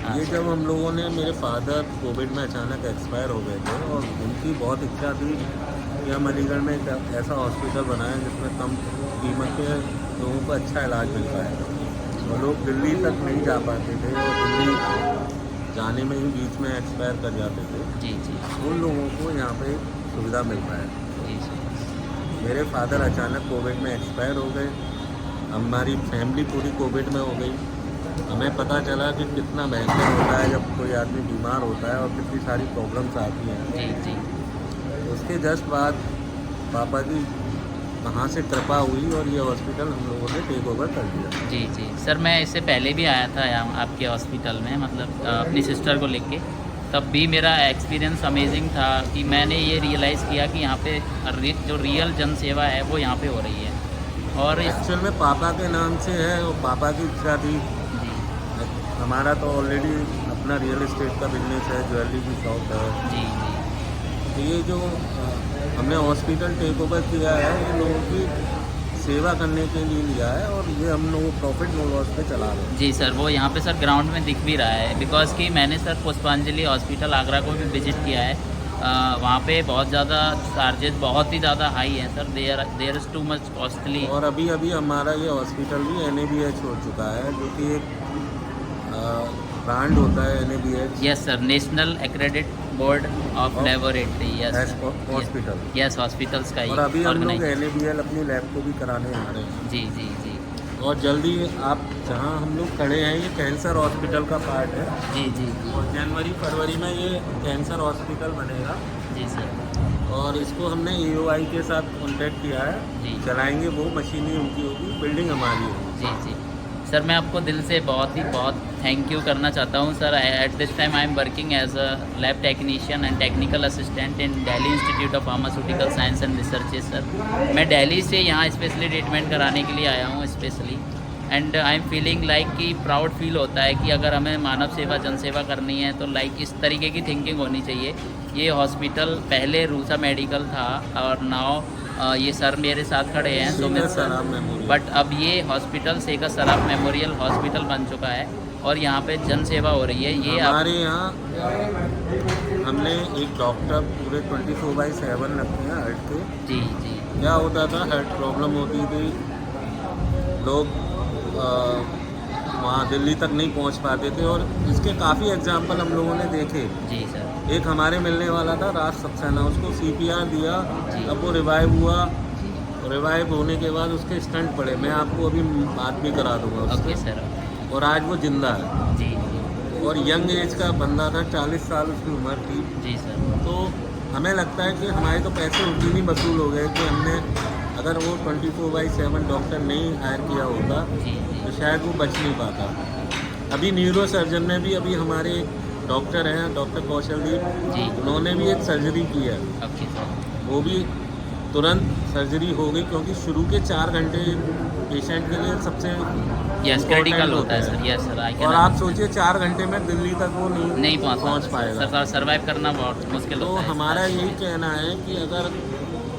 हाँ ये सर। जब हम लोगों ने, मेरे फादर कोविड में अचानक एक्सपायर हो गए थे और उनकी बहुत इच्छा थी कि हम अलीगढ़ में एक ऐसा हॉस्पिटल बनाएं जिसमें कम कीमत पे लोगों को अच्छा इलाज मिल पाए। जी और लोग दिल्ली तक नहीं जा पाते थे और दिल्ली जाने में ही बीच में एक्सपायर कर जाते थे। जी जी उन लोगों को यहाँ पे सुविधा मिल पाए। जी सर। मेरे फादर अचानक कोविड में एक्सपायर हो गए। हमारी फैमिली पूरी कोविड में हो गई। हमें पता चला कि कितना भयंकर होता है जब कोई आदमी बीमार होता है और कितनी सारी प्रॉब्लम्स आती हैं। जी जी उसके जस्ट बाद पापा की कहाँ से कृपा हुई और ये हॉस्पिटल हम लोगों ने टेक ओवर कर दिया। जी जी सर, मैं इससे पहले भी आया था यहाँ आपके हॉस्पिटल में, मतलब अपनी सिस्टर को लेके। तब भी मेरा एक्सपीरियंस अमेजिंग था कि मैंने ये रियलाइज़ किया कि यहाँ पे जो रियल जन सेवा है वो यहाँ पे हो रही है। और इस एक्चुअल में पापा के नाम से है और पापा की इच्छा थी। जी हमारा तो ऑलरेडी अपना रियल एस्टेट का बिजनेस है, ज्वेलरी की शॉप है। जी जी तो ये जो हमने हॉस्पिटल टेक ओवर किया है ये लोगों की सेवा करने के लिए लिया है और ये हम लोग प्रॉफिट नो लॉस पे चला रहे हैं। जी सर, वो यहाँ पे सर ग्राउंड में दिख भी रहा है, बिकॉज़ कि मैंने सर पुष्पांजलि हॉस्पिटल आगरा को भी विज़िट किया है। वहाँ पे बहुत ज़्यादा चार्जेस बहुत ही ज़्यादा हाई हैं sir, there is too much costly. और अभी अभी हमारा ये हॉस्पिटल भी NABH हो चुका है, जो कि एक ब्रांड होता है NABH yes sir, national accredit board of of laboratory. Yes hospital. Yes, hospitals का ही और अभी हम लोग ऑर्गेनाइज। NABL अपनी लैब को भी कराने आ रहे हैं। जी जी जी और जल्दी आप जहाँ हम लोग खड़े हैं ये कैंसर हॉस्पिटल का पार्ट है। जी जी जी और जनवरी फरवरी में ये कैंसर हॉस्पिटल बनेगा। जी सर। और इसको हमने AOI के साथ कॉन्टैक्ट किया है। जी चलाएंगे वो, मशीनें उनकी होगी, बिल्डिंग हमारी होगी। जी जी सर, मैं आपको दिल से बहुत थैंक यू करना चाहता हूँ sir. At this time I am working as a lab technician and technical assistant in Delhi institute of pharmaceutical science and research sir. मैं दिल्ली से यहाँ स्पेशली ट्रीटमेंट कराने के लिए आया हूँ specially. And I am feeling like कि प्राउड फील होता है कि अगर हमें मानव सेवा जन सेवा करनी है तो लाइक इस तरीके की थिंकिंग होनी चाहिए। ये हॉस्पिटल पहले रूसा मेडिकल था और नाउ ये सर मेरे साथ खड़े हैं Sumit Shekhar sir. Saraf memorial. But अब ये hospital Shekhar Saraf memorial hospital बन चुका है और यहाँ पे जन सेवा हो रही है। ये अब हमारे यहाँ हमने एक डॉक्टर पूरे 24/7 रखे हैं हार्ट के। जी जी क्या होता था, हार्ट प्रॉब्लम होती थी, लोग वहाँ दिल्ली तक नहीं पहुँच पाते थे और इसके काफ़ी एग्जाम्पल हम लोगों ने देखे। जी सर। एक हमारे मिलने वाला था राज सक्सेना, उसको CPR दिया, जी तब वो रिवाइव हुआ। जी रिवाइव होने के बाद उसके स्टंट पड़े, मैं आपको अभी बात भी करा दूंगा ओके उससे। सर। और आज वो जिंदा है। जी जी और यंग एज का बंदा था, 40 साल उसकी उम्र थी। जी सर। तो हमें लगता है कि हमारे तो पैसे उतने ही वसूल हो गए कि हमने, अगर वो 24/7 डॉक्टर नहीं हायर किया होता जी जी तो शायद वो बच नहीं पाता। अभी न्यूरो सर्जन में भी अभी हमारे डॉक्टर हैं, डॉक्टर कौशलदीप, जी उन्होंने भी एक सर्जरी की है। Okay sir. वो भी तुरंत सर्जरी हो गई क्योंकि शुरू के 4 घंटे पेशेंट के लिए सबसे यस, इम्पोर्टेंट क्रिटिकल होता होते है हैं। Sir. Yes sir, I can और आप अंडरस्टैंड। सोचिए 4 घंटे में दिल्ली तक वो नहीं पहुंच पहुँच पाएगा। सर, सर्वाइव करना बहुत मुश्किल तो होता है हमारा इस यही कहना है कि अगर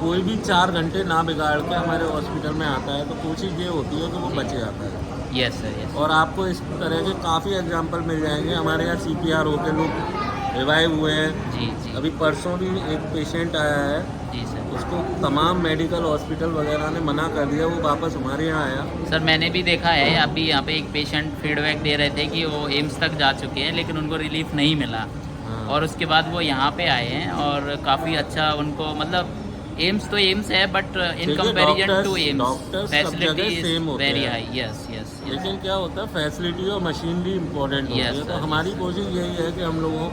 कोई भी 4 घंटे ना बिगाड़ के हमारे हॉस्पिटल में आता है तो कोशिश ये होती है कि वो जी। बच जाता है। Yes sir. यस और आपको इस तरह के काफ़ी एग्जाम्पल मिल जाएंगे। हमारे यहाँ CPR होके लोग रिवाइव हुए हैं। जी जी अभी परसों भी एक पेशेंट आया है, जी सर। उसको तमाम मेडिकल हॉस्पिटल वगैरह ने मना कर दिया, वो वापस हमारे यहाँ आया। सर मैंने भी देखा है, अभी यहाँ पे एक पेशेंट फीडबैक दे रहे थे कि वो एम्स तक जा चुके हैं लेकिन उनको रिलीफ नहीं मिला। हाँ। और उसके बाद वो यहाँ पे आए हैं और काफ़ी अच्छा उनको, मतलब एम्स तो एम्स है बट इन देखिए, कंपैरिजन टू एम्स डॉक्टर्स सब फैसिलिटी जगह इज सेम होते वेरी हैं। हाई। Yes yes yes. लेकिन क्या होता है, फैसिलिटी और मशीनरी इम्पोर्टेंट होती Yes, है। तो sir, हमारी yes, कोशिश यही है कि हम लोगों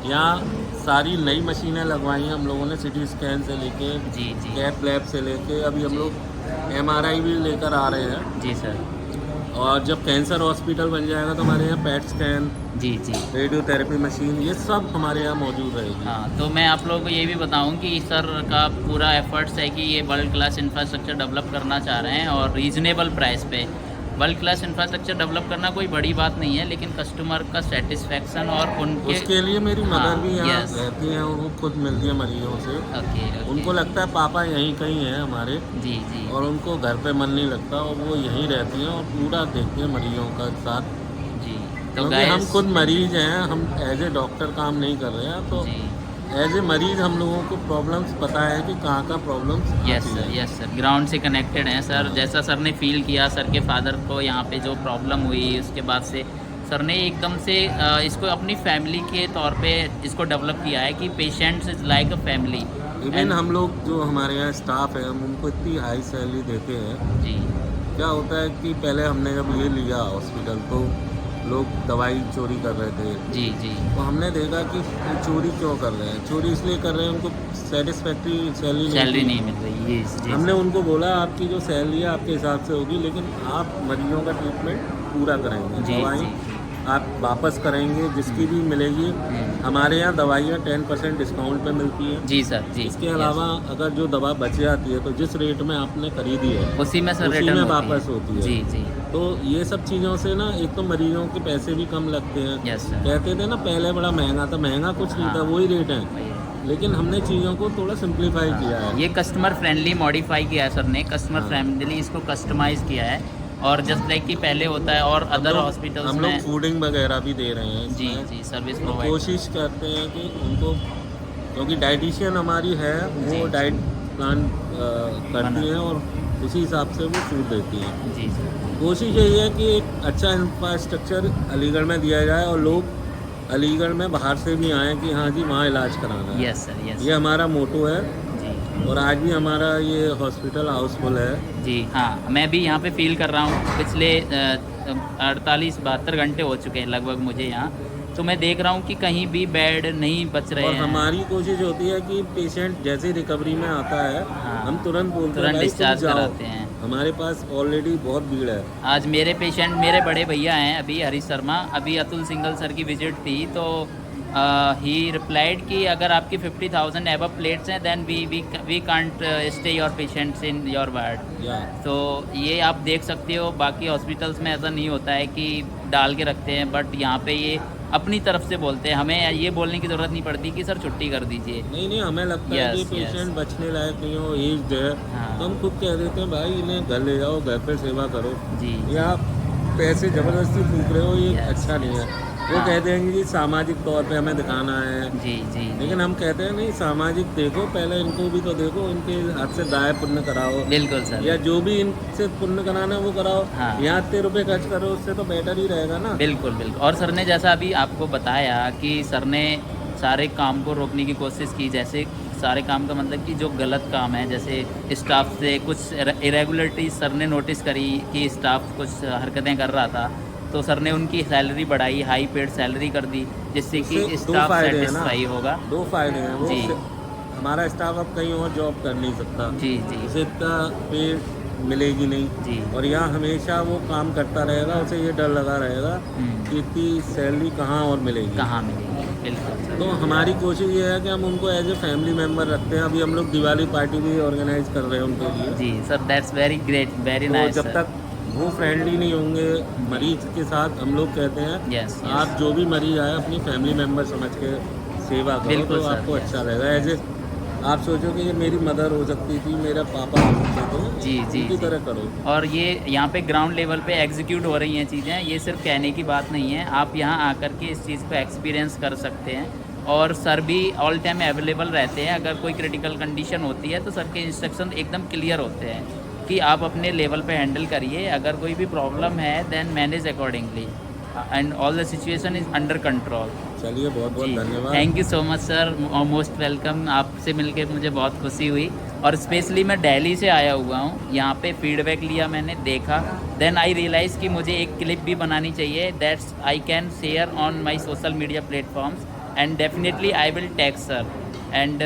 यहाँ सारी नई मशीनें लगवाई हैं हम लोगों ने, CT स्कैन से लेके जी जी कैप लैब से लेके अभी हम जी। लोग MRI भी लेकर आ रहे हैं। जी सर। और जब कैंसर हॉस्पिटल बन जाएगा तो हमारे यहाँ PET स्कैन, जी जी। रेडियोथेरेपी मशीन, ये सब हमारे यहाँ मौजूद रहेगी। हाँ, तो मैं आप लोगों को ये भी बताऊं कि सर का पूरा एफर्ट्स है कि ये वर्ल्ड क्लास इंफ्रास्ट्रक्चर डेवलप करना चाह रहे हैं और रीजनेबल प्राइस पे। वर्ल्ड क्लास इंफ्रास्ट्रक्चर डेवलप करना कोई बड़ी बात नहीं है, लेकिन कस्टमर का सेटिस्फेक्शन और उनके। उसके लिए मेरी हाँ, मदर भी यहाँ यस। रहती हैं और वो खुद मिलती है मरीजों से। Okay okay. उनको लगता है पापा यहीं कहीं हैं हमारे, जी जी और उनको घर पे मन नहीं लगता और वो यहीं रहती हैं और पूरा देखती हैं मरीजों का साथ। जी क्योंकि हम guys, खुद मरीज हैं, हम एज ए डॉक्टर काम नहीं कर रहे हैं, तो जी, एज ए मरीज हम लोगों को प्रॉब्लम्स पता है कि कहाँ का प्रॉब्लम्स यस आती सर, है। यस सर, ग्राउंड से कनेक्टेड हैं सर। हाँ। जैसा सर ने फील किया, सर के फादर को यहाँ पे जो प्रॉब्लम हुई, उसके बाद से सर ने एकदम से इसको अपनी फैमिली के तौर पे इसको डेवलप किया है कि patients is like a family. Even हम लोग जो हमारे यहाँ स्टाफ है, हम उनको इतनी हाई सैलरी देते हैं। जी, क्या होता है कि पहले हमने जब ये लिया हॉस्पिटल, तो लोग दवाई चोरी कर रहे थे, जी, जी, तो हमने देखा कि ये चोरी क्यों कर रहे हैं। चोरी इसलिए कर रहे हैं, उनको सेटिस्फैक्ट्री सैलरी सैलरी नहीं नहीं मिल रही, ये जी हमने सर। उनको बोला आपकी जो सैलरी है आपके हिसाब से होगी, लेकिन आप मरीजों का ट्रीटमेंट पूरा करेंगे, जी, दवाई जी, आप वापस करेंगे जिसकी भी मिलेगी। हमारे यहाँ दवाइयाँ 10% डिस्काउंट पे मिलती है। जी सर, जी, इसके yes, अलावा अगर जो दवा बच जाती है, तो जिस रेट में आपने खरीदी है उसी में सर उसी रिटर्न में होती वापस है। होती है। जी, जी, तो ये सब चीज़ों से ना, एक तो मरीजों के पैसे भी कम लगते हैं। Yes sir. कहते थे ना पहले बड़ा महंगा था, महंगा कुछ नहीं था, हाँ। वही रेट है, वही है। लेकिन हमने चीज़ों को थोड़ा सिंप्लीफाई किया है। ये कस्टमर फ्रेंडली मॉडिफाई किया है सर ने, कस्टमर हाँ। फ्रेंडली इसको कस्टमाइज किया है, और जस्ट लाइक कि पहले होता है और अदर हॉस्पिटल्स हम लोग में। फूडिंग वगैरह भी दे रहे हैं जी, इसमें। जी, सर्विस तो प्रोवाइड। कोशिश करते हैं कि उनको, क्योंकि डाइटिशियन हमारी है, वो जी। डाइट प्लान बना। करती हैं और उसी हिसाब से वो फूड देती हैं। जी सर, कोशिश यही है कि एक अच्छा इंफ्रास्ट्रक्चर अलीगढ़ में दिया जाए और लोग अलीगढ़ में बाहर से भी आएँ कि हाँ जी वहाँ इलाज कराना है। यस सर, यस ये हमारा मोटो है, जी, और आज भी हमारा ये हॉस्पिटल हाउसफुल है। जी। हाँ, मैं भी यहाँ पे फील कर रहा हूँ, पिछले 48-72 घंटे हो चुके हैं लगभग मुझे यहाँ, तो मैं देख रहा हूँ कि कहीं भी बेड नहीं बच रहे और हैं। हमारी कोशिश होती है कि पेशेंट जैसे रिकवरी में आता है, हाँ। हम तुरंत बोलते हैं तुरंत भाई तुम डिस्चार्ज जाओ, कराते हैं। हमारे पास ऑलरेडी बहुत भीड़ है। आज मेरे पेशेंट मेरे बड़े भैया हैं अभी, हरीश शर्मा, अभी अतुल सिंगल सर की विजिट थी, तो ही रिप्लाइड कि अगर आपकी 50,000 एबव प्लेट्स हैं then we can't stay your patients in your ward. या तो ये आप देख सकते हो, बाकी हॉस्पिटल्स में ऐसा नहीं होता है कि डाल के रखते हैं, बट यहाँ पे ये अपनी तरफ से बोलते हैं, हमें ये बोलने की ज़रूरत नहीं पड़ती कि सर छुट्टी कर दीजिए। नहीं, हमें लगता है कि Yes, पेशेंट yes. बचने लायक नहीं हो, एज है, हाँ। तो हम खुद कह देते हैं भाई इन्हें घर ले जाओ, घर पे सेवा करो। जी, या आप पैसे ज़बरदस्ती फूक रहे हो, ये Yes, अच्छा नहीं है। वो हाँ। कहते हैं कि सामाजिक तौर पे हमें दिखाना है, जी, जी, लेकिन हम कहते हैं नहीं, सामाजिक देखो, पहले इनको भी तो देखो, इनके हाथ से दाय पुण्य कराओ, बिल्कुल सर, या जो भी इनसे पुण्य कराना है वो कराओ। हाँ। यहाँ इतने रुपए खर्च करो, उससे तो बेटर ही रहेगा ना। बिल्कुल, बिल्कुल। और सर ने जैसा अभी आपको बताया कि सर ने सारे काम को रोकने की कोशिश की, जैसे सारे काम का मतलब कि जो गलत काम है, जैसे स्टाफ से कुछ इरेगुलरिटी सर ने नोटिस करी कि स्टाफ कुछ हरकतें कर रहा था, तो सर ने उनकी सैलरी बढ़ाई, हाई पेड सैलरी कर दी, जिससे कि इससे दो स्टाफ फायदे हैं ना। सेटिस्फाई होगा। दो फायदे हैं वो, जी। हमारा स्टाफ अब कहीं और जॉब कर नहीं सकता, जी, जी, उसे इतना पे मिलेगी नहीं, जी। और यहाँ हमेशा वो काम करता रहेगा, उसे ये डर लगा रहेगा कि इतनी सैलरी कहाँ और मिलेगी। कहाँ मिलेगी, बिल्कुल सर। तो हमारी कोशिश ये है कि हम उनको एज ए फैमिली मेम्बर रखते हैं। अभी हम लोग दिवाली पार्टी भी ऑर्गेनाइज कर रहे हैं उनके लिए। जी sir, that's very great, very तो नाइस जब तक वो फ्रेंडली नहीं होंगे मरीज के साथ, हम लोग कहते हैं यस, आप जो भी मरीज आए अपनी फैमिली मेम्बर समझ के सेवा करो, बिल्कुल तो सर, आपको yes. अच्छा लगेगा। एज ए आप सोचो कि ये मेरी मदर हो सकती थी, मेरा पापा हो सकते थे, जी, जी, उनकी जी। तरह करो। और ये यहाँ पे ग्राउंड लेवल पे एग्जीक्यूट हो रही हैं चीज़ें, ये सिर्फ कहने की बात नहीं है, आप यहाँ आकर के इस चीज़ को एक्सपीरियंस कर सकते हैं। और सर भी ऑल टाइम अवेलेबल रहते हैं, अगर कोई क्रिटिकल कंडीशन होती है तो सर के इंस्ट्रक्शन एकदम क्लियर होते हैं कि आप अपने लेवल पे हैंडल करिए, अगर कोई भी प्रॉब्लम है then manage accordingly and all the situation is under control. चलिए, बहुत बहुत जी, धन्यवाद। Thank you so much sir, most welcome. आपसे मिलके मुझे बहुत खुशी हुई, और स्पेशली मैं दिल्ली से आया हुआ हूँ, यहाँ पे फीडबैक लिया, मैंने देखा, देन आई रियलाइज़ कि मुझे एक क्लिप भी बनानी चाहिए, that's I can share on my social media platforms, and definitely I will tag sir. And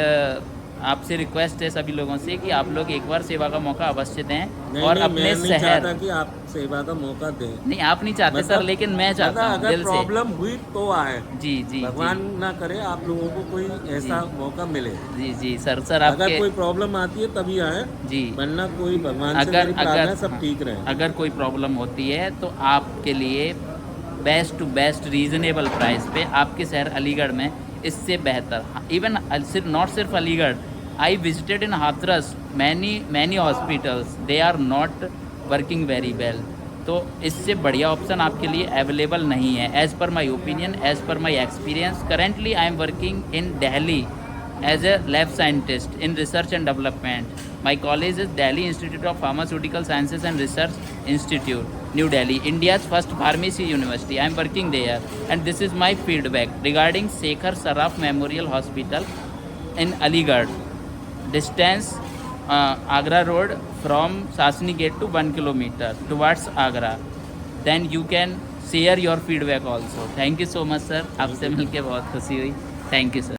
आपसे रिक्वेस्ट है सभी लोगों से कि आप लोग एक बार सेवा का मौका अवश्य दें, और नहीं, अपने मैं नहीं शहर, चाहता कि आप सेवा का मौका दें। नहीं आप नहीं चाहते सर, लेकिन मैं चाहता हूँ अगर दिल से। प्रॉब्लम हुई तो आए, जी, जी, भगवान जी, ना करे आप लोगों को कोई ऐसा मौका मिले। जी, जी सर, सर अगर आपके कोई प्रॉब्लम आती है तभी आए, जी, वरना कोई भगवान से अगर मेरी प्रार्थना है, सब हाँ, ठीक रहे। अगर कोई प्रॉब्लम होती है तो आपके लिए best to best reasonable price पे आपके शहर अलीगढ़ में इससे बेहतर, इवन नॉट सिर्फ Aligarh, I visited in Hathras many hospitals, they are not working very well. तो इससे बढ़िया ऑप्शन आपके लिए अवेलेबल नहीं है, as per my opinion, as per my experience. Currently I am working in Delhi as a lab scientist in research and development. My college is Delhi Institute of Pharmaceutical Sciences and Research Institute, New Delhi, India's first pharmacy university. I am working there, and this is my feedback regarding Shekhar Saraf Memorial Hospital in Aligarh. Distance Agra Road from Sasni Gate to 1 kilometer towards Agra. Then you can share your feedback also. Thank you so much sir. आपसे मिलके बहुत खुशी हुई. Thank you sir.